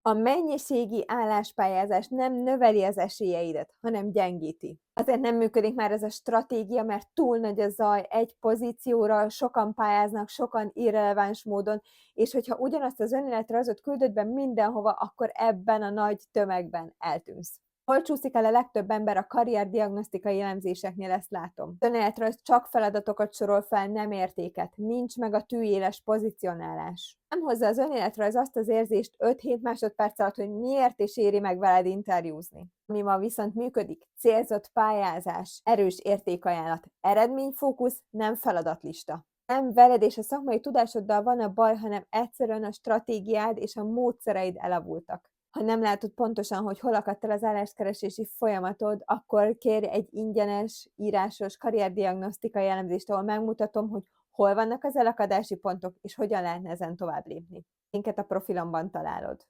A mennyiségi álláspályázás nem növeli az esélyeidet, hanem gyengíti. Azért nem működik már ez a stratégia, mert túl nagy a zaj, egy pozícióra sokan pályáznak, sokan irreleváns módon, és hogyha ugyanazt az önéletrajzot küldöd be mindenhova, akkor ebben a nagy tömegben eltűnsz. Hol csúszik el a legtöbb ember a karrierdiagnosztikai elemzéseknél, ezt látom. Az önéletrajz csak feladatokat sorol fel, nem értéket, nincs meg a tűéles pozicionálás. Nem hozza az önéletrajz azt az érzést 5-7 másodperc alatt, hogy miért is éri meg veled interjúzni. Ami ma viszont működik, célzott pályázás, erős értékajánlat, eredményfókusz, nem feladatlista. Nem veled és a szakmai tudásoddal van a baj, hanem egyszerűen a stratégiád és a módszereid elavultak. Ha nem látod pontosan, hogy hol akadt el az álláskeresési folyamatod, akkor kérj egy ingyenes, írásos karrierdiagnosztikai elemzést, ahol megmutatom, hogy hol vannak az elakadási pontok, és hogyan lehetne ezen tovább lépni. Linket a profilomban találod.